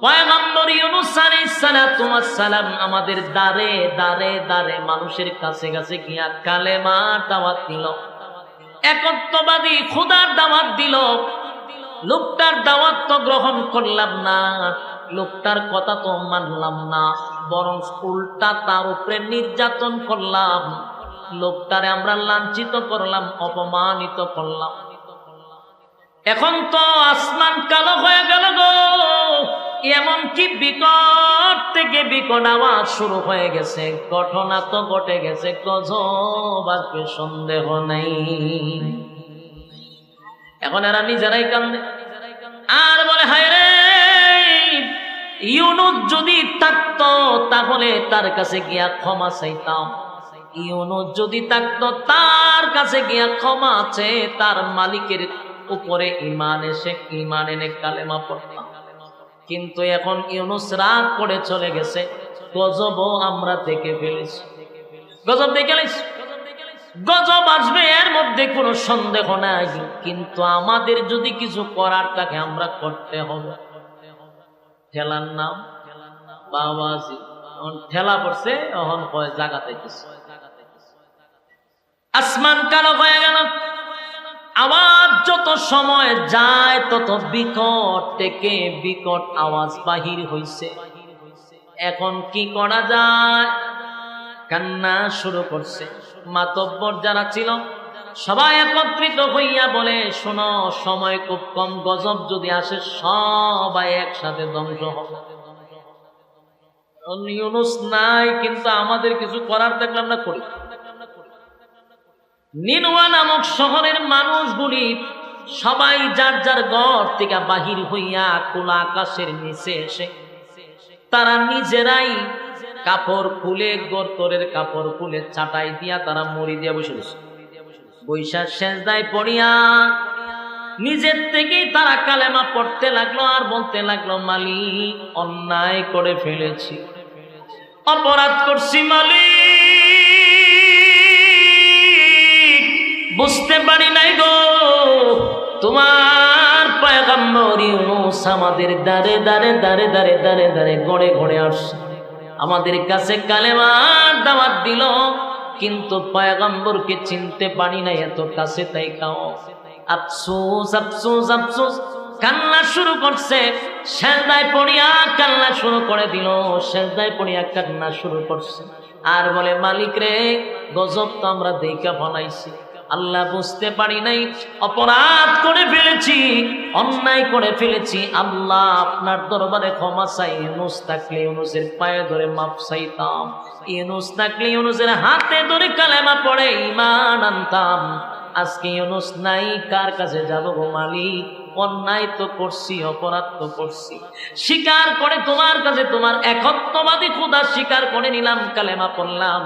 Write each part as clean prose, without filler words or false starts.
পয়গম্বর ইউনূস আলাইহিস সালাতু ওয়াস সালাম আমাদের দারে দারে দারে মানুষের কাছে কাছে গিয়া কালেমা দাওয়াত দিল, একত্ববাদী খোদার দাওয়াত দিল। লোকটার দাওয়াত তো গ্রহণ করলাম না, লোকটার কথা তো মানলাম না, বরং উল্টা তার উপরে নির্যাতন করলাম। লোকটারে আমরা লাঞ্ছিত করলাম, অপমানিত করলাম। এখন তো আসমান কালো হয়ে গেল গো, এমনকি বিকট থেকে বিকট আওয়াজ শুরু হয়ে গেছে। ঘটনা তো ঘটে গেছে, গজব আসবে সন্দেহ নেই। এখন এরা নিজেরাই কান্দে আর বলে, হায় রে, ইউনূস যদি থাকতো তাহলে তার কাছে গিয়া ক্ষমা চাইতাম। ইউনূস যদি থাকতো তার কাছে গিয়া ক্ষমা চেয়ে তার মালিকের উপরে ঈমান এনে কালেমা পড়তাম। কিন্তু এখন ইউনূস রাগ করে চলে গেছে, গজবও আমরা দেখে ফেলেছি। গজব দেখে ফেলেছি, গজব আসবে এর মধ্যে কোনো সন্দেহ নাই। কিন্তু আমাদের যদি কিছু করার থাকে আমরা করতে হবে। ঠেলার নাম বাবাজি, ঠেলা পড়ছে, এখন কয় জাগাতে আসমান কালো হয়ে গেল। আওয়াজ যত সময় যায় তত বিকট থেকে বিকট আওয়াজ বাহির হইছে। এখন কি করা যায়? কান্না শুরু করছে। মাতব্বর যারা ছিল সবাই একত্রিত হইয়া বলে, শোনো, সময় খুব কম, গজব যদি আসে সবাই একসাথে ধ্বংস হবে। ইউনূস নাই, কিন্তু আমাদের কিছু করার থাকলে আমরা করি। নিনওয়া নামক শহরের মানুষগুলি সবাই যার যার ঘর থেকে বাহির হইয়া খোলা আকাশের নিচে এসে তারা নিজেরাই কাপড় খুলে, গর্তরের কাপড় খুলে চাটাই দিয়া তারা মরি দিয়া বসে বসে বৈশা সেজদায় পড়িয়া নিজের থেকেই তারা কালেমা পড়তে লাগলো আর বলতে লাগলো, মালিক, অন্যায় করে ফেলেছি, অপরাধ করছি মালিক, বুঝতে পারি নাই গো, তোমার পয়গম্বর ইউনূস আমাদের দারে দারে দারে দারে দারে দারে গড়ে গড়ে আসছে, আমাদের কাছে কালেমার দাওয়াত দিল, কিন্তু পয়গম্বরকে চিনতে পারি না, এত কাছে তাই কাও। আফসোস আফসোস আফসোস, কান্না শুরু করছে। সেজদায় পড়িয়া কান্না শুরু করে দিল, সেজদায় পড়িয়া কান্না শুরু করছে আর বলে, মালিক রে, গজব তো আমরা দেখা বানাইছি, আল্লাহ বুঝতে পারি নাই, অপরাধ করে ফেলেছি, অন্যায় করে ফেলেছি, আল্লাহ আপনার দরবারে ক্ষমা চাই। ইউনূস থাকলে ইউনূসের পায়ে ধরে মাফ চাইতাম, ইউনূস থাকলে ইউনূসের হাতে ধরে কালেমা পড়ে ঈমান আনতাম। আজকে ইউনূস নাই, কার কাছে যাবো গো মালিক? অন্যায় তো করছি, অপরাধ তো করছি, স্বীকার করে তোমার কাছে তোমার একত্ববাদী খোদা স্বীকার করে নিলাম, কালেমা পড়লাম,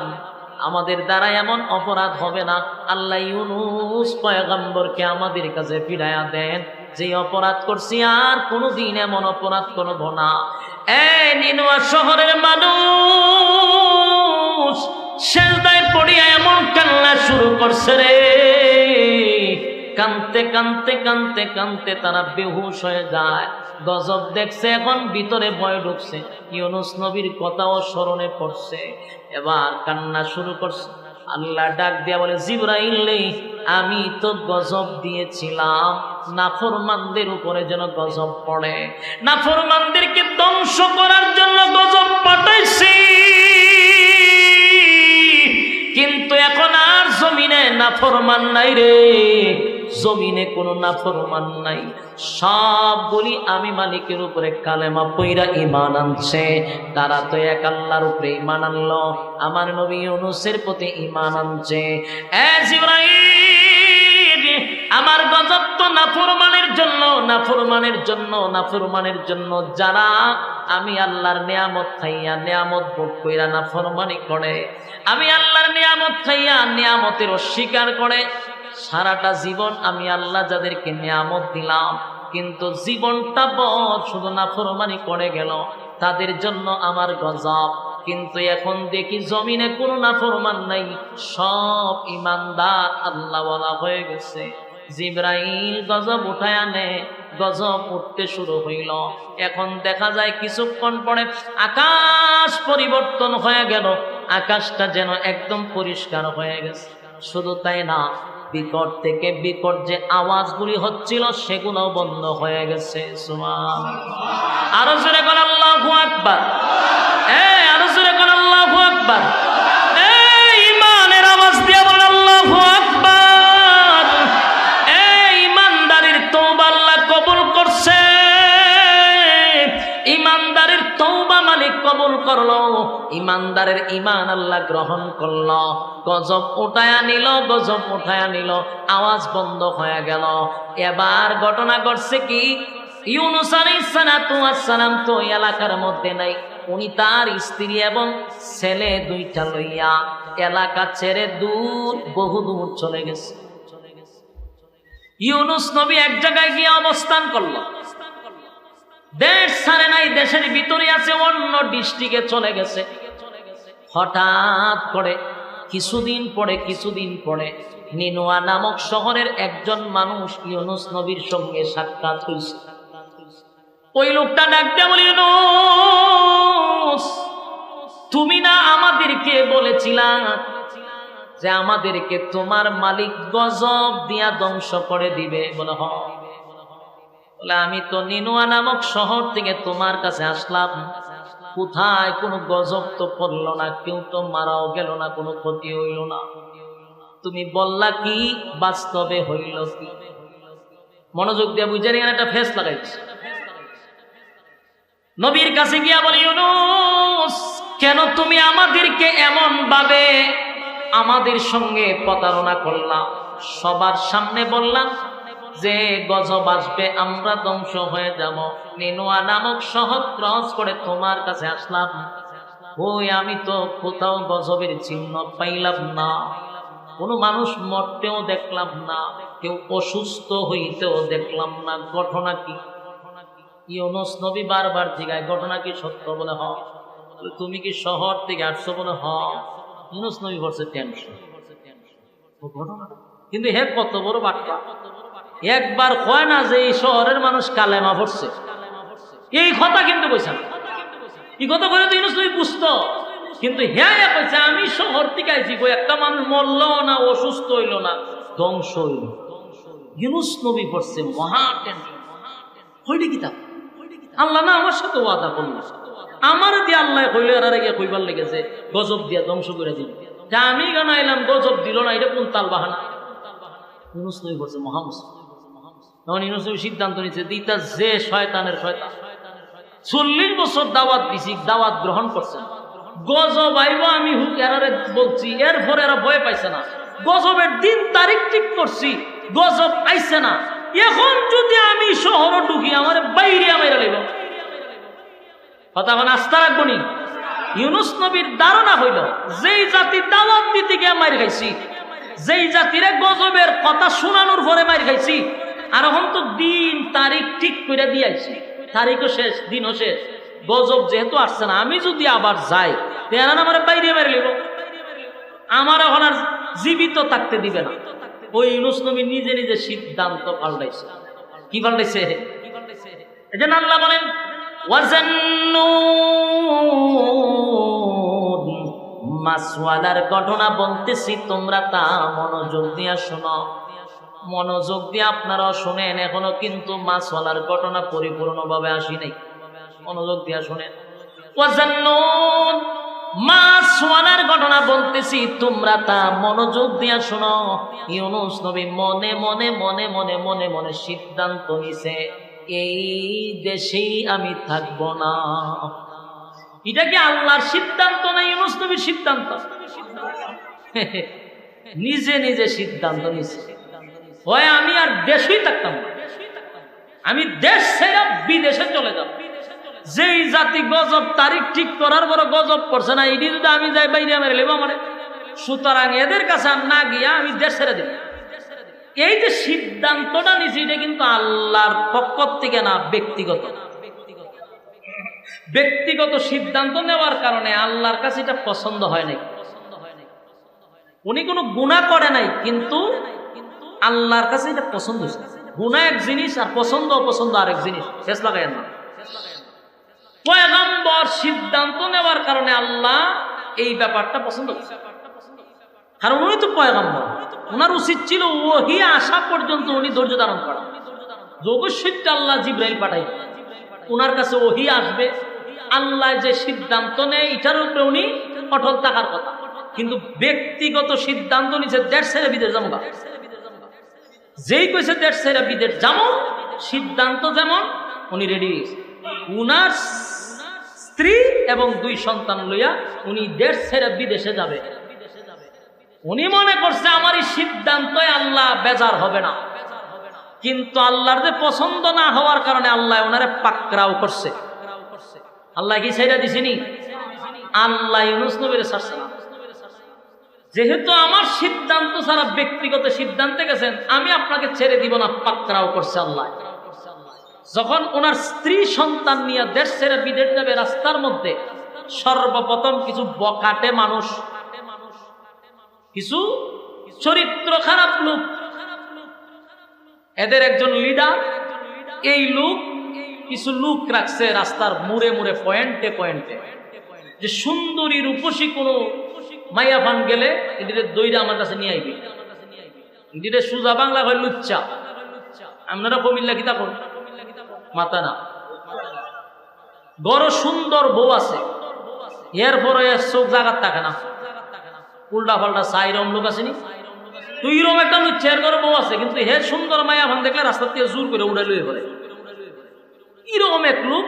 আমাদের দ্বারা এমন অপরাধ হবে না। আল্লাহ ইউনূস পয়গম্বরকে আমাদের কাছে ফিরাইয়া দেন, যে অপরাধ করছি আর কোনোদিন এমন অপরাধ করব না। এই নিনওয়া শহরের মানুষ সেজদায় পড়িয়া এমন কান্না শুরু করছে রে, কানতে কানতে কানতে কানতে তারা বেহুশ হয়ে যায়। গজব দেখছে, এখন ভিতরে ভয় ঢুকছে, ইউনূস নবীর কথাও স্মরণে পড়ছে, এবার কান্না শুরু করছে। আল্লাহ ডাক দিয়া বলে, জিবরাইল, আমি তো গজব দিয়েছিলাম নাফরমানদের উপরে যেন গজব পড়ে, নাফরমানদেরকে ধ্বংস করার জন্য গজব পাঠাইছি, কিন্তু এখন আর জমিনে নাফরমান নাই রে, জমিনে কোনো নাফরমান নাই, সবগুলি আমি মালিকের উপরে কালেমা পইরা ঈমান আনছে। তারা তো এক আল্লাহর উপরে ঈমান আনলো, আমার নবী ইউনূসের প্রতি ঈমান আনছে। জিবরাইল, আমার গজব তো নাফরমানের জন্য, নাফরমানের জন্য, নাফরমানের জন্য, যারা আমি আল্লাহর নিয়ামত খাইয়া নিয়ামত ভোগ কইরা নাফরমানি করে, আমি আল্লাহর নিয়ামত খাইয়া নিয়ামতের অস্বীকার করে, সারাটা জীবন আমি আল্লাহ যাদেরকে নিয়ামত দিলাম কিন্তু জীবনটা শুধু নাফরমানি করে গেল, তাদের জন্য আমার গজব। কিন্তু এখন দেখি জমিনে কোনো নাফরমান নাই, সব ঈমানদার আল্লাহওয়ালা হয়ে গেছে। জিবরাইল গজব উঠায় আনে, গজব উঠতে শুরু হইল। এখন দেখা যায় কিছুক্ষণ পরে আকাশ পরিবর্তন হয়ে গেল, আকাশটা যেন একদম পরিষ্কার হয়ে গেছে। শুধু তাই না, বিকট থেকে বিকট যে আওয়াজগুলি হচ্ছিল সেগুলো বন্ধ হয়ে গেছে। সুবহানাল্লাহ। আরো জোরে বল আল্লাহু আকবার। আরো জোরে বল আল্লাহু আকবার। ইমানের আওয়াজ দিয়ে বল আল্লাহু আকবার। ইমানদারের তওবা আল্লাহ কবুল করছে। ইমানদারের তওবা মালিক কবুল করলো, ইমানদারের ঈমান আল্লাহ গ্রহণ করলো। গজব উঠায়া নিল, গজব উঠায়া নিল, আওয়াজ বন্ধ হয়ে গেল। এবার ঘটনা ঘটছে কি, ইউনূস আলাইহিস সালাতু ওয়াস সালাম তো এলাকার মধ্যে নাই। উনি তার স্ত্রী এবং ছেলে দুইটা লইয়া এলাকা ছেড়ে দূর, বহু দূর চলে গেছে। ইউনূস নবী এক জায়গায় গিয়ে অবস্থান করলো। দেশ ছাড়ে নাই, দেশের ভিতরে আছে, অন্য ডিস্ট্রিক্টে চলে গেছে। হঠাৎ করে কিছুদিন পরে নিনুয়া নামক শহরের একজন মানুষ ইউনূস নবীর সঙ্গে সাক্ষাৎ হয়েছে। ওই লোকটা ডাক দিয়ে বলে, ইউনূস, তুমি না আমাদেরকে বলেছিলা যে আমাদেরকে তোমার মালিক গজব দিয়া ধ্বংস করে দিবে? বলে হ। বলে আমি তো নিনুয়া নামক শহর থেকে তোমার কাছে আসলাম, কোথায় কোনো গজব তো পড়লো না, কেউ তো মারাও গেল না, কোনো ক্ষতি হইল না। তুমি বললা কি, বাস্তবে হইল কি? মনোযোগ দিয়ে বুঝে নিয়ে একটা ফেস লাগাইছে। নবীর কাছে গিয়া বলি, ইউনূস, কেন তুমি আমাদেরকে এমন ভাবে আমাদের সঙ্গে প্রতারণা করলাম? সবার সামনে বললাম যে গজব আসবে, আমরা ধ্বংস হয়ে যাব। নিনুয়া নামক শহর ক্রস করে তোমার কাছে আসলাম, ওই আমি তো কোথাও গজবের চিহ্ন পাইলাম না, কোনো মানুষ মরতেও দেখলাম না, কেউ অসুস্থ হইতেও দেখলাম না। ঘটনা কি? ইউনূস নবী বারবার জিজ্ঞাসা, ঘটনা কি সত্য? বলে হ। তুমি কি শহর থেকে আসছো? বলে হ। ইউনূস নবী বলছে টেনশন। কিন্তু হে কত বড় বাট্টা, একবার কয় না যে এই শহরের মানুষ কালেমা পড়ছে, এই কথা কিন্তু কইছে না। এই কথা কইলে তো ইউনূস নবী বুঝতো, কিন্তু হ্যাঁ কইছে আমি শহর থেকে আইছি, কই একটা মানুষ মরল না, অসুস্থ হইল না, ধ্বংস হইল। ইউনূস নবী পড়ছে মহা টেনশন। হইলে কি তা আল্লাহ না আমার সাথে ওয়াদা করলো, আমার দিয়ে আল্লাহ কইলে আর আগে কইবার লেগেছে গজব দিয়া ধ্বংস করে দিল। আমি গানাইলাম গজব দিল না, এটা কোন তাল বাহানা? ইউনূস নবী পড়ছে মহা মুশকিল। তখন ইউনূস নবী সিদ্ধান্ত নিচ্ছে, দিতা যে শয়তানের শয়তান, 40 বছর দাওয়াত দিছি, দাওয়াত গ্রহণ করছে না। গজব আইব আমি হুক এরারে বলছি, এরপরে এরা ভয় পাইছে না। গজবের দিন তারিখ ঠিক করছি, গজব আইছে না। এখন যদি আমি শহর ঢুকি, আমার বাইরে আমার লাগব কথা, এখন আস্থা রাখবো নি। ইউনূস নবীর ধারণা হইল, যেই জাতি দাওয়াত দিতে গিয়ে মার খাইছি, যেই জাতিরে গজবের কথা শোনানোর পরে মার খাইছি, আর এখন তো দিন তারিখ ঠিক করে দিয়েছি, তারিখও শেষ, দিনও শেষ, গজব যেহেতু আসছে না, আমি যদি আবার যাই তেনার আমার বাইরে মেরে লিব, আমার এখন আর জীবিত থাকতে দিবে না। ওই ইউনূস নবী নিজে নিজে সিদ্ধান্ত পাল্টাইছে। কি পাল্টাইছে? এজন্য আল্লাহ বলেন, ওয়াজান্নুন, মাসওয়ালার ঘটনা বলতেছি, তোমরা তা মনোযোগ দিয়া শোনো। মনোযোগ দিয়ে আপনারাও শুনেন, এখনো কিন্তু মাসওয়ালার ঘটনা পরিপূর্ণভাবে আসি নাই, মনোযোগ দিয়া শুনেন। ওয়াজান্নুন, মাসওয়ালার ঘটনা বলতেছি, তোমরা তা মনোযোগ দিয়া শোনো। ইউনূস নবী মনে মনে মনে মনে মনে মনে সিদ্ধান্ত নিছে, এই দেশেই আমি থাকবো না। এটা কি আল্লাহর সিদ্ধান্ত না ইউনূস নবীর সিদ্ধান্ত? নিজে নিজে সিদ্ধান্ত নিছে, হয় আমি আর দেশেই থাকতাম না, আমি দেশ ছেড়ে বিদেশে চলে যাব। যেই জাতি গজব তারিখ ঠিক করার পর গজব করছে না, এটি যদি আমি যাই বাইরে আমার লেবো আমার, সুতরাং এদের কাছে না গিয়া আমি দেশ ছেড়ে দিব। এই যে সিদ্ধান্তটা নিছি, এটা কিন্তু আল্লাহর পক্ষ থেকে না, ব্যক্তিগত। ব্যক্তিগত সিদ্ধান্ত নেওয়ার কারণে আল্লাহর কাছে এটা পছন্দ হয় নাই। উনি কোনো গুনাহ করে নাই, কিন্তু আল্লাহর কাছে এটা পছন্দ হয়েছে। গুনাহ এক জিনিস আর পছন্দ অপছন্দ আরেক জিনিস, শেষ লাগাইয়েন না। পয়গম্বর সিদ্ধান্ত নেওয়ার কারণে আল্লাহ এই ব্যাপারটা পছন্দ করছে, কারণ উনি তো পয়গম্বর, ওনার উচিত ছিল ওহী আসা পর্যন্ত উনি ধৈর্য ধারণ করা। অবশ্যই আল্লাহ জিবরাইল পাঠাই, ওনার কাছে ওহী আসবে, আল্লাহ যে সিদ্ধান্ত নেয় এটার উপরে উনি অটল থাকার কথা। কিন্তু ব্যক্তিগত সিদ্ধান্ত নিছে দেশ ছেড়ে বিদেশ যাবো, যেই কইছে দেশ ছেড়ে বিদেশ যাবো, সিদ্ধান্ত যেমন উনি রেডি। উনার স্ত্রী এবং 2 সন্তান লইয়া উনি দেশ ছেড়ে বিদেশে যাবে। উনি মনে করছে আমার এই সিদ্ধান্তে আল্লাহ বেজার হবে না, কিন্তু আল্লাহর যে পছন্দ না হওয়ার কারণে আল্লাহ ওনারে পাকড়াও করছে। আল্লাহ কি ছেড়ে দিছেনি? আল্লাহ ইউনূস নবীরে ছাড়ছে না। যেহেতু আমার সিদ্ধান্ত ছাড়া ব্যক্তিগত সিদ্ধান্তে গেছেন, আমি আপনাকে ছেড়ে দিব না, পাকড়াও করছে আল্লাহ। যখন ওনার স্ত্রী সন্তান নিয়ে দেশ ছেড়ে বিদেশ যাবে, রাস্তার মধ্যে সর্বপ্রথম কিছু বকাটে মানুষ, কিছু চরিত্র খারাপ লোক, এদের একজন লিডার, এই লোক কিছু লোক রাখছে রাস্তার মুড়ে মুড়ে, পয়েন্টে পয়েন্টে, যে সুন্দরী রূপসী কোনো মাইয়া ফান গেলে এদিকে দইরা আমার কাছে নিয়ে আইবি, এদিকে সুজা বাংলা হয় লুচ্চা। আপনারা কমিল্লা কিতা করেন মাথা না, বড় সুন্দর বউ আছে, এরপরে চোখ জাগাত থাকে না, উল্টা পাল্টা সাইরম লোক আসেনি, তুই রম একটা লুচ্চা, এর ঘরে বউ আছে, কিন্তু হে সুন্দর মাইয়া ফান দেখলে রাস্তা থেকে জোর করে উড়ে লুয়ে পড়ে। এরকম এক লোক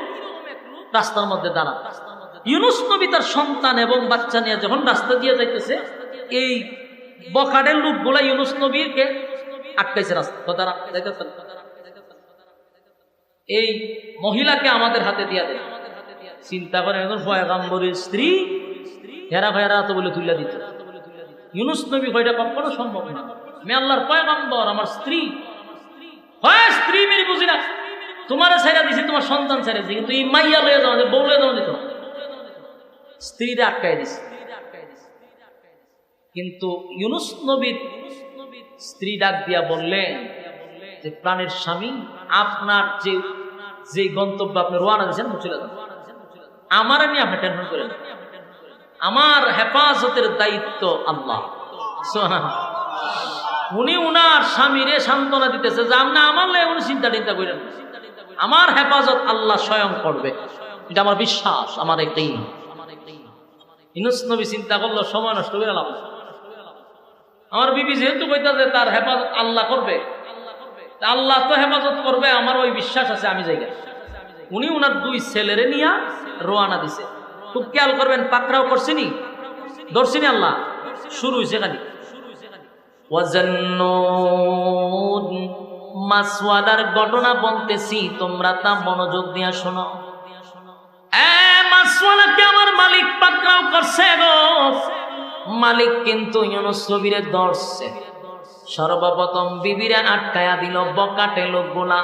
রাস্তার মধ্যে দাঁড়া। ইউনূস নবী তার সন্তান এবং বাচ্চা নিয়ে যখন রাস্তা দিয়ে যাইতেছে, এই বখাটের লোকগুলা ইউনূস নবীকে আটকাইছে রাস্তা। এই মহিলাকে আমাদের হাতে দিয়া দেয়। চিন্তা করে এখন পয়গম্বরের স্ত্রী, হেরা ভেরা তো বলে তুলে দিত। ইউনূস নবী কয়টা কখনো সম্ভব না, আমি আল্লাহর পয়গম্বর, আমার স্ত্রী হয়, স্ত্রী মেরে বুঝি না, তোমার ছেড়ে দিছি, তোমার সন্তান ছেড়ে দিছি, কিন্তু এই মাইয়া লয়ে যাওয়া, বউ লয়ে যাওয়া দিত, স্ত্রীরা আটকাই দিছে। কিন্তু ইউনূস নবীর স্ত্রী ডাক দিয়া বললেন যে প্রাণের স্বামী, আপনার যে গন্তব্য আপনি রওনা দিয়েছেন চলে যান, আমার নিয়ে আপনি টেনশন করেন, আমার হেফাজতের দায়িত্ব আল্লাহ। উনি উনার স্বামীরে সান্ত্বনা দিতেছে যে আপনি আমার লাই উনি চিন্তা করেন, আমার হেফাজত আল্লাহ স্বয়ং করবে, এটা আমার বিশ্বাস, আমার একটাই। ইউনূস নবী চিন্তা করলো সময় নষ্ট করে লাভ, আমার বিবি যেহেতু কইতাছে তার হেফাজত আল্লাহ করবে, আল্লাহ তো হেফাজত করবে, আমার ওই বিশ্বাস আছে, আমি যাই। উনি উনার 2 ছেলেরে নিয়ে রওনা দিছে। খুব খেয়াল করবেন, পাকড়াও করছিনি, ধরছিনি, আল্লাহ শুরু হয়েছে খালি। ওয়াজান্নুন, মাসওয়াদার ঘটনা বলতেছি, তোমরা তা মনোযোগ দিয়ে শোনো। মাসওয়ালাকে আমার মালিক পাকড়াও করছে গো। মালিক কিন্তু ইউনূস নবীরে ধরছে। সর্বপ্রথম বিবিরে আটকায়া দিল বকাটে লোকগুলা।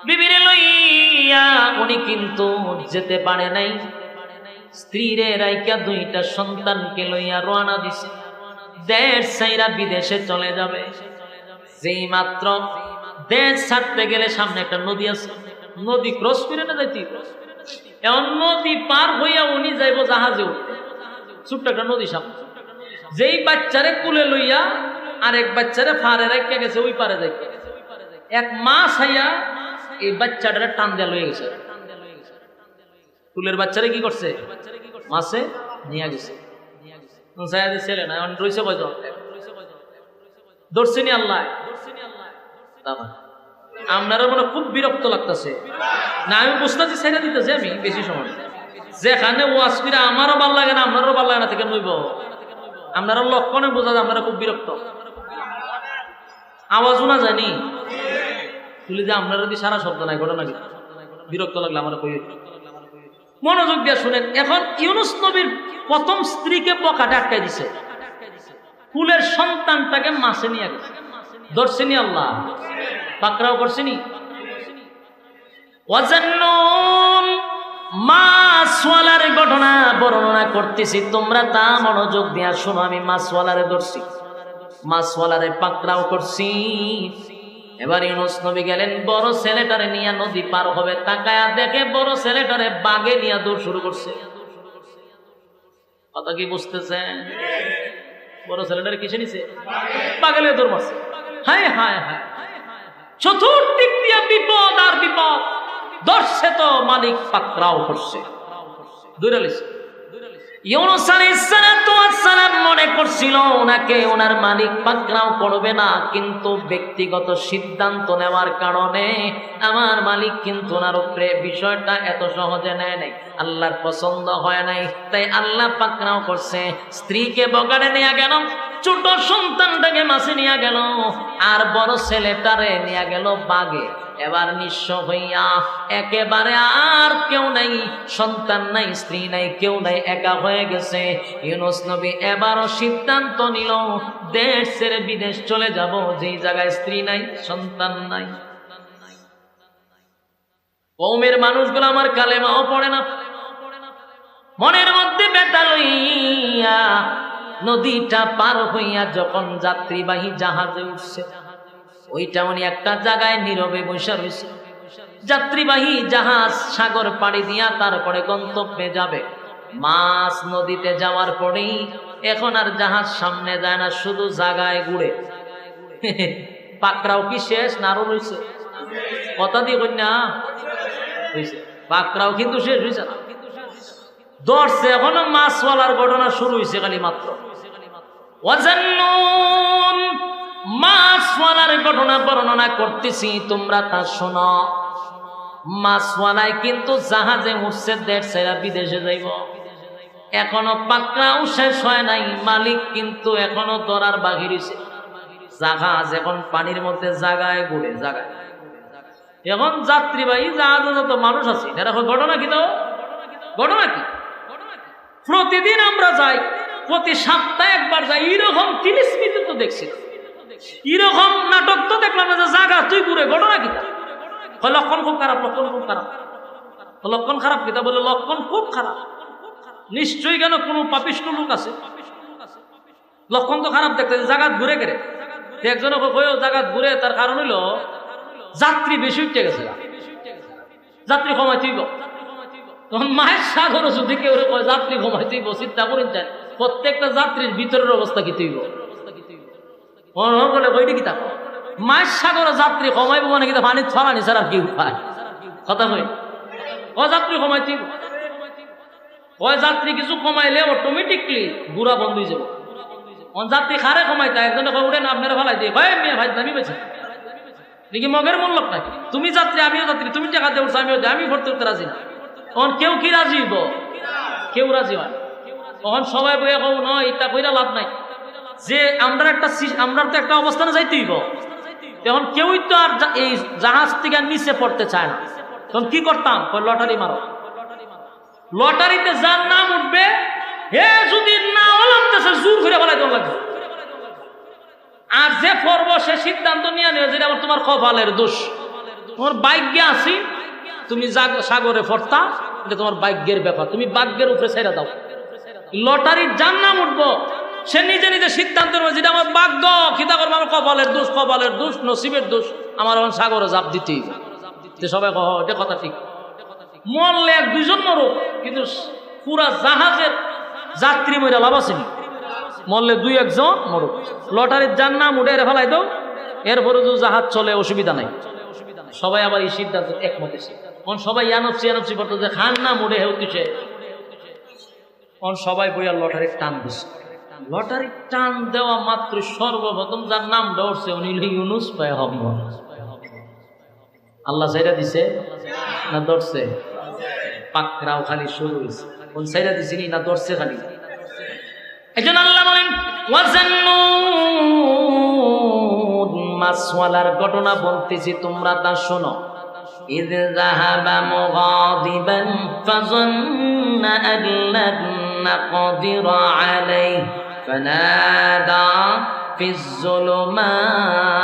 বিবিরে লইয়া উনি কিন্তু যেতে পারে নাই, স্ত্রীরে রাইকা 2টা সন্তানকে লইয়া রওনা দিছে, দেশ ছাইরা বিদেশে চলে যাবে। যেই মাত্র দেশ ছাড়তে গেলে সামনে একটা নদী আছে, নদী ক্রস করে না যাইতে, এখন নদী পার হইয়া উনি যাইব জাহাজে উঠতে, ছোট্ট একটা নদী সামনে। যেই বাচ্চারে কুলে লইয়া আরেক বাচ্চারে ফারে রাখিয়া গেছে ওই পারে যাইতে, এক মা ছাইয়া এই বাচ্চাটারে টান দেয়া লইয়া গেছে। কুলের বাচ্চারে কি করছে? মাছে নিয়ে গেছে, ছেলে না রয়েছে কয়জন, ধরছেনি আল্লাহ। আপনারা মনে খুব বিরক্ত লাগতেছে না, আমি বুঝতেছি ছেড়ে দিতেছি আমি বেশি সময়, যেখানে ওয়াজ করে আমারও ভাল লাগে না, আপনারও ভাল লাগে না, থেকে নইব আপনারা লক্ষণে বোঝা যায় আপনারা খুব বিরক্ত। আওয়াজও না জানি তুলি যে আপনারা যদি সারা শব্দ নাই ঘটনা কি বিরক্ত লাগলে আমরা কই, মনোযোগ দিয়ে শুনেন। এখন ইউনূস নবীর প্রথম স্ত্রীকে বকাটে আটকাই দিছে, কুলের সন্তানটাকে মাছে নিয়ে গেছে, ধরছেনি আল্লাহ, পাকড়াও করছেনি। ওয়াজান্নুন, মাছওয়ালার ঘটনা বর্ণনা করতেছি, তোমরা তা মনোযোগ দিয়া শোনো। আমি মাছওয়ালারে ধরছি, মাছওয়ালারে পাকড়াও করছি। এবার ইউনূস নবী গেলেন বড় ছেলেটারে নিয়ে নদী পার হবে, তাকায়া দেখে বড় ছেলেটারে বাগে নিয়ে দৌড় শুরু করছে। কথা কি বুঝতেছেন? বড় ছেলেটারে কিসে নিছে? বাগে নিয়ে দৌড় মারছে। হায় হায় হায়, চতুর্দিক দিয়ে বিপদ আর বিপদ। ধরছে তো মালিক পাকড়াও করছে, দৌড়ে লিছে। ইউনূস আলাইহিস সালাম মনে করছিল ওনাকে ওনার মালিক পাকড়াও করবে না, কিন্তু ব্যক্তিগত সিদ্ধান্ত নেওয়ার কারণে আমার মালিক কিন্তু ওনার উপরে বিষয়টা এত সহজে নেয় নাই, আল্লাহর পছন্দ হয় নাই, তাই আল্লাহ পাকড়াও করছে। স্ত্রীকে বগাড়ে নিয়ে গেল, ছোট সন্তানটাকে মাছে নিয়ে গেল, আর বড় ছেলেটারে নিয়ে গেল বাগে। এবার নিঃস্ব হইয়া একেবারে আর কেউ নাই, সন্তান নাই, স্ত্রী নাই, কেউ নাই, একা হয়ে গেছে। ইউনূস নবী এবারও সিদ্ধান্ত নিল দেশ ছেড়ে বিদেশ চলে যাব, যেই জায়গায় স্ত্রী নাই, সন্তান নাই। কওমের মানুষগুলো আমার কালেমাও পড়ে না, মনের মধ্যে ব্যথা লইয়া নদীটা পার হইয়া যখন যাত্রীবাহী জাহাজে উঠছে, ওইটা উনি একটা জায়গায় নীরবে বসে রয়েছে। যাত্রীবাহী জাহাজ সাগর পাড়ি দিয়া তারপরে গন্তব্যে যাবে। মাছ নদীতে যাওয়ার পরেই এখন আর জাহাজ সামনে যায় না, শুধু জায়গায় ঘুরে। পাকড়াও কি শেষ না আরো রয়েছে? কথা দিয়ে কন্যা হয়েছে, পাকড়াও কিন্তু শেষ হয়েছে না, ধরছে। এখনো মাছওয়ালার ঘটনা শুরু হয়েছে খালি মাত্র। ওয়াজান্নুন, মাছওয়ালার ঘটনা বর্ণনা করতেছি, তোমরা তা শোনো। মাছওয়ালায় কিন্তু জাহাজে উঠছে, দেশ ছেড়ে বিদেশে যাইব। এখনো পাকড়াও শেষ হয় নাই, মালিক কিন্তু এখনো ধরার বাকি রয়েছে। জাহাজ এখন পানির মধ্যে জায়গায় ঘুরে, জায়গায়। এখন যাত্রীবাহী জাহাজে যত মানুষ আছে, এরকম ঘটনা কি? তো ঘটনা কি? প্রতিদিন আমরা যাই, প্রতি সপ্তাহে একবার যাই, এরকম টিলিস্মিতে তো দেখছি, এরকম নাটক তো দেখলাম না যে জায়গা তুই ঘুরে। ঘটনা কি? লক্ষণ খুব খারাপ, লক্ষণ খুব খারাপ। লক্ষণ খারাপ কিতা বলে? লক্ষণ খুব খারাপ। নিশ্চয়ই কেন কোনো পাপিষ্ঠ লোক আছে, লক্ষণ তো খারাপ দেখতে। জায়গা ঘুরে গেলে একজনে জায়গা ঘুরে, তার কারণ হইল যাত্রী বেশি উঠে গেছে, যাত্রী কমাই তুইব। তখন মায়ের সাগর যদি কেউ কয় যাত্রী কমাই তুইব, চিন্তা করেন চাই প্রত্যেকটা যাত্রীর ভিতরের অবস্থা কি তুইব বলে বইটি কি তা মায়ের সাগরে যাত্রী কমাইব মানে কি পানি ছড়ানি ছাড়া কি উপায়? কথা কই, ও যাত্রী কমাই তুইব, ওই যাত্রী কিছু কমাইলে অটোমেটিকলি গুড়া বন্ধ হয়ে যাব। যাত্রী খারে কমাইতা একজনে উঠে না আপনারা ভালাই দিয়ে ভাই মেয়ে ভাই দামি পেয়েছে দেখি মগের মূল লোক নাকি? তুমি যাত্রী আমিও যাত্রী, তুমি টাকা দিয়ে উঠছো আমিও, আমি ভর্তি করতে রাজি না। তখন কেউ কি রাজি হইব? কেউ রাজি হয়। তখন সবাই বইয়া কব নয়, এটা কইরা লাভ নাই, যে আমরা তো একটা অবস্থানে যাইতে হইব। তখন কেউই তো আর এই জাহাজ থেকে নিচে পড়তে চায় না। তখন কি করতাম? লটারি মারো, লটারিতে যার নাম উঠবে, হে যদি না লাগতেছে জোর করে বলাই দেওয়া লাগবে। আর যে পর্ব সে সিদ্ধান্ত নিয়ে নেবে যেটা আবার তোমার কপালের দোষ। তোমার ভাগ্যে আছি, তুমি সাগরে ফরতা, এটা তোমার ভাগ্যের ব্যাপার, তুমি ভাগ্যের উপরে ছেড়ে দাও। লটারির যার নাম উঠবো সে নিজে নিজে সিদ্ধান্ত নেবে যেটা আমার ভাগ্য, খিদা করবো আমার কপালের দোষ, কপালের দোষ, নসিবের দোষ, আমার এখন সাগরে জাপ দিতেই। সবাই কহ এটা কথা ঠিক। মরলে এক দুইজন মরুক, কিন্তু পুরা জাহাজের যাত্রী মরে লাভ আসেনি। মরলে দুই একজন মরুক, লটারির যার নাম উঠে ফেলাই দাও, এরপরে যদি জাহাজ চলে অসুবিধা নাই। সবাই আবার এই সিদ্ধান্ত একমত এসে সবাই ইয়ানপসি করতো যে খান নাম উঠে হেউতিছে। সবাই বইয়া লটারির টান দিচ্ছে। লটারির টান দেওয়া মাত্র সর্বপ্রথম যার নাম দৌড়ছে উনি ইউনূস পয়গম্বর। আল্লাহ সাইরা দিছে না দৌড়ছে? পাকড়াও খালি শুরু হয়েছে। কোন সাইরা দিছিনি না দৌড়ছে খালি? একজন আল্লাহ বলেন ওয়াজান্নুন, মাছওয়ালার ঘটনা বলতেছি, তোমরা তা শোনো। إذ ذهب مغاضبا فظن أن لن نقدر عليه فنادى في الظلمات।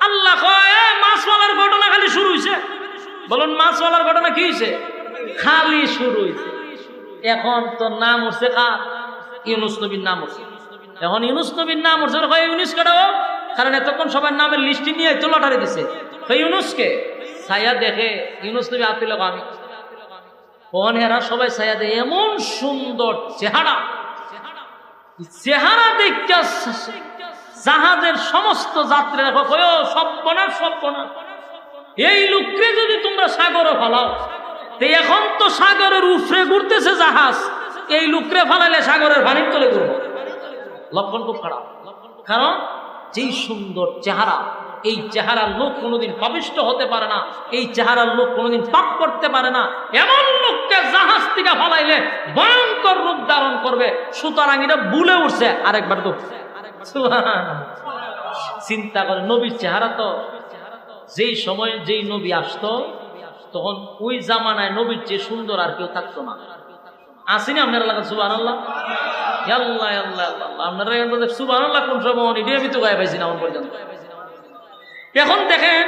আল্লাহ কয় মাছওয়ালার ঘটনা খালি শুরু হইছে। বলুন মাছওয়ালার ঘটনা কি হইছে? খালি শুরু হইছে। এখন তো নাম উঠছে কার? ইউনূস নবীর নাম উঠছে। এখন ইউনূস নবীর নাম উঠছে, ইউনূস কাটাও কারণ এতক্ষণ সবার নামের লিস্টি নিয়ে তো লটারি দিছে। তো ইউনুসকে ছায়া দেখে ইউনুস নবী আতিল আমি কোন হেরা সবাই ছায়া দেয়, এমন সুন্দর চেহারা, চেহারা দেখতে জাহাজের সমস্ত যাত্রীরা কয় সর্বনাশ সর্বনাশ, এই লোককে যদি তোমরা সাগরে ফালাও, তো এখন তো সাগরের উপরে ঘুরতেছে জাহাজ, এই লোকরে ফালাইলে সাগরের পানির তলে ঘুরবো। লক্ষণ খুব খারাপ, কারণ যেই সুন্দর চেহারা, এই চেহারার লোক কোনোদিন পাপিষ্ট হতে পারে না, এই চেহারার লোক কোনোদিন পাপ করতে পারে না, এমন লোককে জাহাজ থেকে ফালাইলে ভয়ঙ্কর রূপ ধারণ করবে। সুতরাং এটা ভুলে উঠছে আরেকবার তো চিন্তা করে। নবীর চেহারা তো যেই সময় যেই নবী আসতো তখন ওই জামানায় নবীর চেয়ে সুন্দর আর কেউ থাকতো না। আসেনি আপনার এলাকা? সুবহানাল্লাহ, আল্লাহ আল্লাহ আল্লাহ। আপনারা সুবহানাল্লাহ কোন সময় এটাই আমি তো গায়ে পাইছি না এখন পর্যন্ত। এখন দেখেন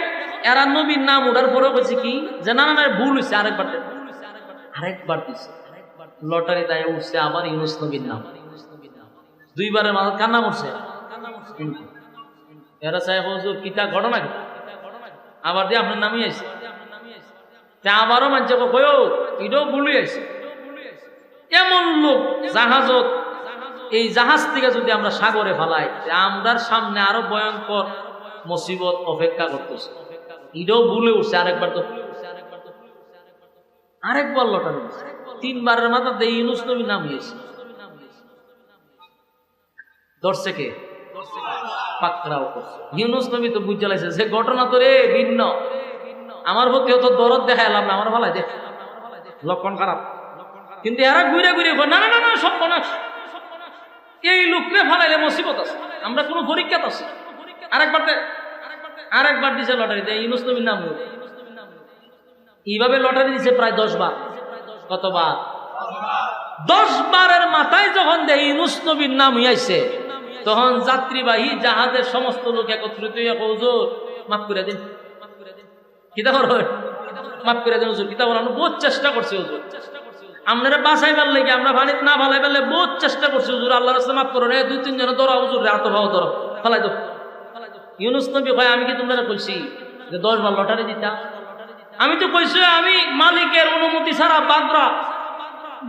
এরা নবীর নাম ওঠার পরেও বলছে কি যে না না ভুল হয়েছে, আরেকবার দিচ্ছে লটারি তাই উঠছে আবার ইউনুস নবীর নাম। দুইবারের মাঝে কার নাম উঠছে? এরা চাই হুজুর কিতা ঘটনা কি, আবার দিয়ে আপনার নামই আছে, আবারও মানছে কয় এটাও ভুলই আছে। এমন লোক জাহাজত, এই জাহাজ থেকে যদি আমরা সাগরে ফেলাই, আমরার সামনে আরো ভয়ঙ্কর মুসিবত অপেক্ষা করতেছে। এটাও ভুলে উঠছে আরেকবার লটারি, তিনবারের মাথাতে ইউনুস নবীর নাম হয়েছে। ধরছে কে? পাকড়াও করছে। ইউনুস নবী তো বুঝে লাইছে যে ঘটনা তো রে ভিন্ন, আমার প্রতি অত দরদ দেখাইলাম না, আমার ভালো দেখ লক্ষণ খারাপ। কিন্তু এরা ঘুরে ঘুরে না না না সব বনাস, এই লোকরে ফালাইলে মুসিবত আছে, আমরা কোনো পরীক্ষা আছে। আরেকবার দিছে লটারিতে ইউনুস নবীর নাম। এইভাবে লটারি দিছে প্রায় 10 বার। কতবার? 10 বারের মাথায় যখন দেয় ইউনুস নবীর নাম হইয়াছে, তখন যাত্রীবাহী জাহাজের সমস্ত লোক একত্রিত হইয়া হুজুর মাফ করে দিন। কিতা করো? মাফ করে দিন হুজুর। কিতা বলো? বহুত চেষ্টা করছি হুজুর, আপনারা বাঁচাইবার লাগে, আমরা পানিতে না ফালাই পারলে বহুত চেষ্টা করছি হুজুর, আল্লাহর রাস্তায় মাফ করো। 2-3 জন ধরো হুজুর, হাত ভাও ধরো, ফালাই দো। ইউনুস নবী কয় আমি কি তোমরা কইছি যে 10 বার লটারি দিতা? আমি তো কইছি আমি মালিকের অনুমতি ছাড়া বাগরা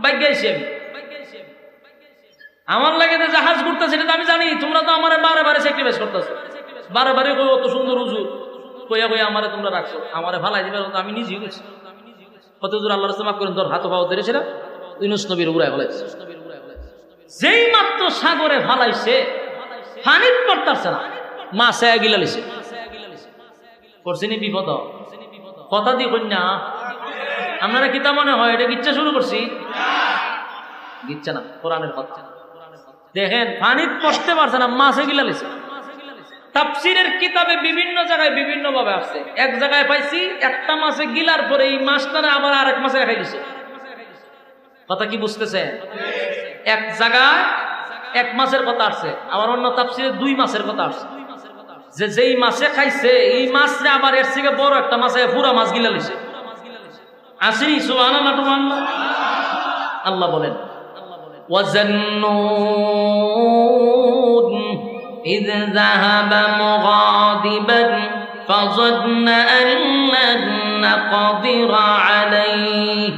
বাইগাইছি, আমি আমার লাগে যে জাহাজ ঘুরতেছে সেটা তো আমি জানি, তোমরা তো আমার বারে বারে স্যাক্রিফাইস করতেছো, বারে বারে কই অত সুন্দর হুজুর কইয়া কইয়া আমারে তোমরা রাখছো, আমারে ফালাই দিবে, আমি নিজেই গেছি। কত হুজুর আল্লাহর রাস্তায় মাফ করেন, ধর হাত পাও ধরেছে না, ইউনুস নবীর উড়ায় ফেলাইছে। যেই মাত্র সাগরে ফালাইছে, পানির পড়তাছে না, মাছে গিলা লিছে, করছিনি বিপদ। কথা দিয়ে কন্যা আপনারা কিতা মনে হয় এটা গিচ্ছা শুরু করছি? গিচ্ছা না, কোরআনের কথা। দেখেন পানির পড়তে পারছে না, মাছে গিলা লিছে। তাফসীরের কিতাবে বিভিন্ন জায়গায় বিভিন্ন ভাবে আসছে। এক জায়গায় পাইছি একটা মাছে গিলার পরে এই মাছটা আবার আরেক মাছে খাই দিছে। কথা কি বুঝতেছে? এক জায়গায় এক মাছের কথা আসছে, আবার অন্য তাফসীরে 2 মাছের কথা আসছে। যে যেই মাছে খাইছে এই মাছরে আবার এর থেকে বড় একটা মাছে পুরা মাছ গিলা লিছে। আসেনি? সুবহানাল্লাহ, সুবহানাল্লাহ। আল্লাহ বলেন ওয়াজান্নুন إذ ذهب مغاضبا فظن أن لن نقدر عليه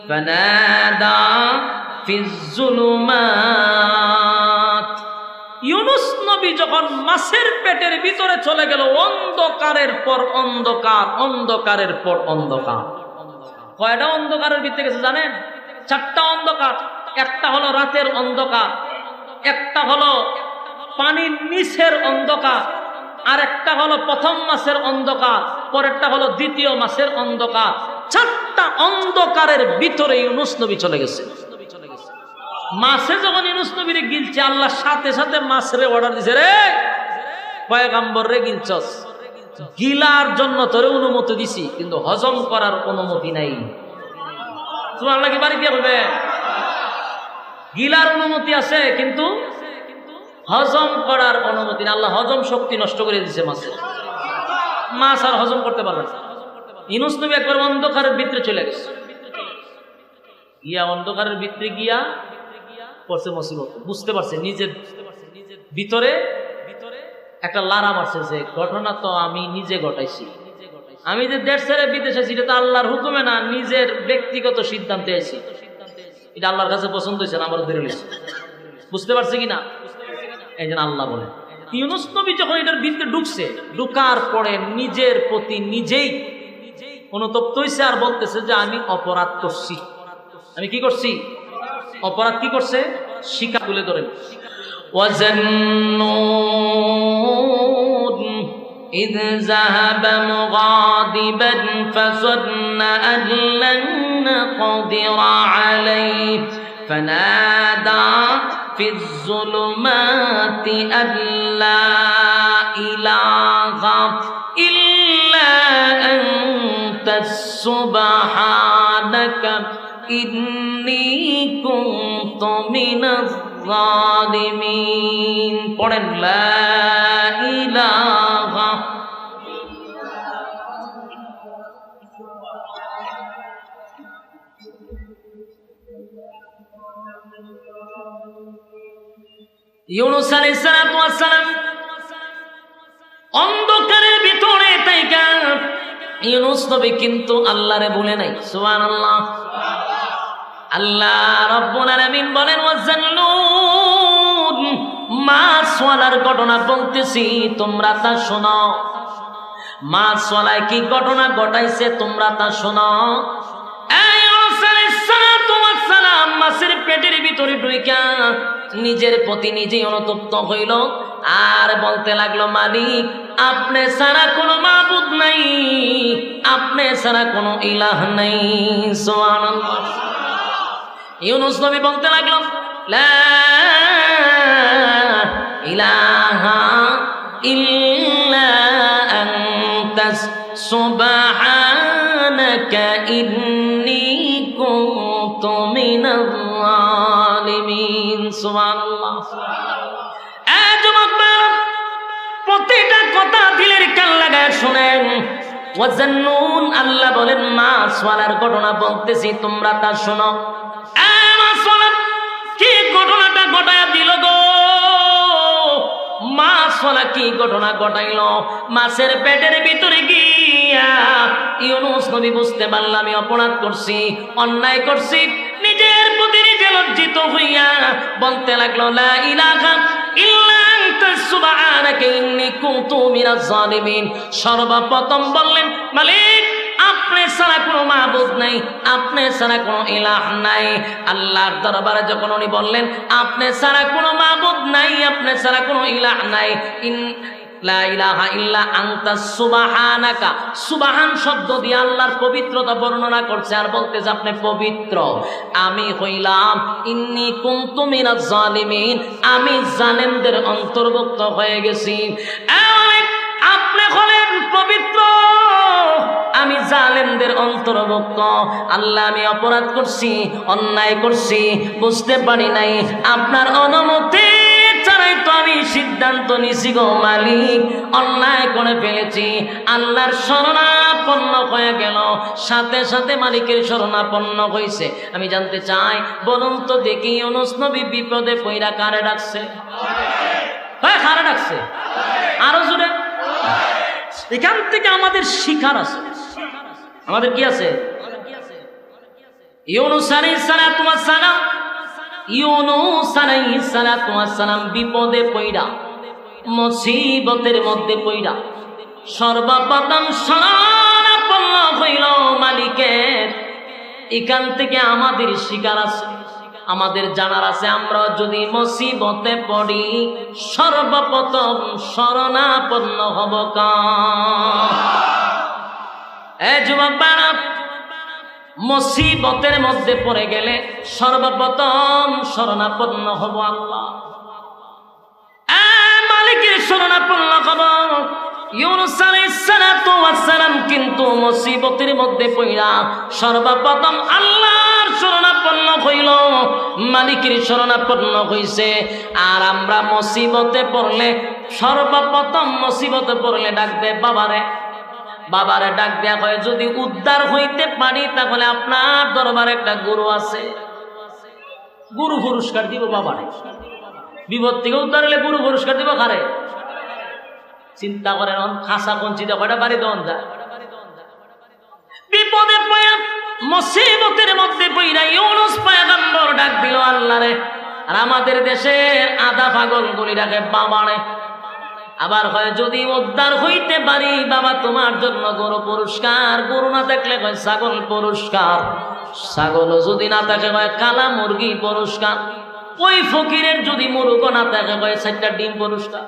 فنادى في الظلمات। ইউনুস নবী যখন মাছের পেটের ভিতরে চলে গেল, অন্ধকারের পর অন্ধকার, অন্ধকারের পর অন্ধকার। কয়টা অন্ধকারের ভিতরে গেছে জানেন? 4টা অন্ধকার। একটা হলো রাতের অন্ধকার, একটা হলো পানির নিচের অন্ধকার, আর একটা হলো প্রথম মাসের অন্ধকার, পরেরটা হলো দ্বিতীয় মাসের অন্ধকার। 4টা অন্ধকারের ভিতরে ইউনুস নবী চলে গেছে। মাছে যখন ইউনুস নবীরে গিলছে, আল্লাহ সাথে সাথে মাছরে অর্ডার দিছে, রে পয়গম্বর রে গিলছস, গিলার জন্য তোরে অনুমতি দিছি, কিন্তু হজম করার অনুমতি নাই। সুবহানাল্লাহ কি বাড়ি দিয়ে বলবে? গিলার অনুমতি আছে কিন্তু হজম করার অনুমতি না। আল্লাহ হজম শক্তি নষ্ট করে দিছে মাছের, মাছ আর হজম করতে পারবে না। ইউনুস নবী একবার অন্ধকারের ভিতরে চলে গেছে, গিয়া অন্ধকারের ভিতরে গিয়া পড়ছে মুসিবত, বুঝতে পারছে নিজের ভিতরে একটা লারা মারছে যে ঘটনা তো আমি নিজে ঘটাইছি, আমি যে দেশ ছেড়ে বিদেশে সেটা তো আল্লাহর হুকুমে না, নিজের ব্যক্তিগত সিদ্ধান্তে আছি। এটা আল্লাহর কাছে পছন্দ হয়েছে না, আমার ধরে নিয়েছে। বুঝতে পারছে কিনা? এই জন্য আল্লাহ বলে ইউনূস নবী যখন এটার ভিতরে ঢুকছে, ঢুকার পরে নিজের প্রতি নিজেই অনুতপ্ত হয়েছে আর বলতেছে যে আমি অপরাধ করছি। আমি কি করছি? অপরাধ কি করছে? শিকা তুলে ধরেন। وَظَنُّونَ إِذْ ذَهَبَ مُغَاضِبًا فَظَنَّ أَن لَّن نَّقْدِرَ عَلَيْهِ فَنَادَىٰ فِي الظُّلُمَاتِ أَن لَّا إِلَٰهَ إِلَّا أَنتَ سُبْحَانَكَ إِنِّي كُنتُ مِنَ الظَّالِمِينَ। পড়েন লা ইলাহা। ইউনূস আলাইহিস সালাতু ওয়াস সালাম অন্ধকারের ভিতরে থাইকা ইউনূস নবী কিন্তু আল্লাহরে ভুলে নাই। সুবহানাল্লাহ। আল্লাহ রাব্বুল আলামিন বলেন ওয়াজান্নুন, মাছওয়ালার ঘটনা বলতেছি, তোমরা তা শোনো। মাছওয়ালায় কি ঘটনা ঘটাইছে তোমরা তা শোনো। মাছের পেটের ভিতরে ঢুইকা নিজের প্রতি নিজেই অনুতপ্ত হইল আর বলতে লাগলো, মালিক আপনি ছাড়া কোনো মাবুদ নাই, আপনি ছাড়া কোনো ইলাহ নাই। সুবহানাল্লাহ। ইউনূস নবী বলতে লাগলো, লা ইলাহা ইল্লা আনতাস সুবহানাকা ইন্নী কুনতু মিনাল যালিমিন। সুবহানাল্লাহ। যুবক ভাইরা, প্রতিটা কথা দিলের কান লাগায় শুনেন। ওয়াজান্নুন, আল্লাহ বলেন মাছওয়ালার ঘটনা বলতেছি, তোমরা তা শোনো। কি ঘটনাটা ঘটায়া দিল গো? মাছওয়ালা কি ঘটনা ঘটাইল? মাছের পেটের ভিতরে গিয়া ইউনূস নবী বুঝতে পারলাম আমি অপরাধ করছি, অন্যায় করছি। নিজের প্রতি নিজে লজ্জিত হইয়া বলতে লাগলো, লা ইলাহা ইল্লা আনতা সুবহানাকা ইন্নী কুনতু মিনাজ জালিমিন। সর্বপ্রথম বললেন, মালিক আপনি ছাড়া কোনো মাবুদ নাই, আপনি ছাড়া কোনো ইলাহ নাই। আল্লাহর দরবারে যখন উনি বললেন আপনি ছাড়া কোনো মাবুদ নাই, আপনি ছাড়া কোনো ইলাহ নাই, লা ইলাহা ইল্লা আনতা সুবহানাকা, সুবহান শব্দ দিয়ে আল্লাহর পবিত্রতা বর্ণনা করছে আর বলতেছে আপনি পবিত্র। আমি হইলাম ইন্নী কুনতু মিনাজ জালিমিন, আমি জালেমদের অন্তর্ভুক্ত হয়ে গেছি। আপনি হলেন পবিত্র, আমি জালেমদের অন্তর্ভুক্ত। আল্লাহ আমি অপরাধ করছি, অন্যায় করছি, বুঝতে পারি নাই, আপনার অনুমতি ছাড়াই তো আমি সিদ্ধান্ত নিছি গো মালিক, অন্যায় করে ফেলেছি। আল্লাহর শরণাপন্ন হয়ে গেল, সাথে সাথে মালিকের শরণাপন্ন হয়েছে। আমি জানতে চাই, বলুন তো দেখি ইউনূস নবী বিপদে পইরা কারে ডাকছে? হ্যাঁ, কারে ডাকছে? আরো জোরে। এখান থেকে আমাদের শিখার আছে। আমাদের কি আছে? ইউনূস আলাইহিস সালাতু ওয়াস সালাম, ইউনূস আলাইহিস সালাতু ওয়াস সালাম বিপদে পইড়া, মুসিবতের মধ্যে পইড়া সর্বপ্রথম শরণাপন্ন হইল মালিকের। এখান থেকে আমাদের শিখার আছে, আমাদের জানার আছে। আমরা যদি মুসিবতে পড়ি সর্বপ্রথম শরণাপন্ন হব কার? যুবক বাড়া, মুসিবতের মধ্যে পড়ে গেলে সর্বপ্রথম শরণাপন্ন হব আল্লাহ, মালিকের শরণাপন্ন হব। ইউনূস আলাইহিস সালাতু ওয়াস সালাম কিন্তু মুসিবতের মধ্যে পড়া সর্বপ্রথম আল্লাহর শরণাপন্ন হইল, মালিকের শরণাপন্ন হইছে। আর আমরা মুসিবতে পড়লে সর্বপ্রথম মুসিবতে পড়লে ডাকবে বাবারে, বাবারে ডাক দেয়া হয়। যদি উদ্ধার হইতে পারি তাহলে আপনার দরবারে একটা গুরু আছে, গুরু পুরস্কার দিব বাবারে। বিপদ থেকে উদ্ধার হলে গুরু পুরস্কার দিব কারে? চিন্তা করেন খাসা কঞ্চিতে কয়টা বাড়ি দেওয়া যায়। বিপদে পয়া মুসিবতের মধ্যে পইরা ইউনূস পয়গম্বর ডাক দিল আল্লাহরে। আর আমাদের দেশের আধা পাগল গুলি ডাকে বাবারে। আবার হয় যদি উদ্ধার হইতে পারি বাবা তোমার জন্য গরু পুরস্কার, গরু না থাকলে কয় ছাগল পুরস্কার, ছাগল যদি না থাকে কয় কালা মুরগি পুরস্কার, ওই ফকিরের যদি মুরগ না থাকে কয় 4টা ডিম পুরস্কার।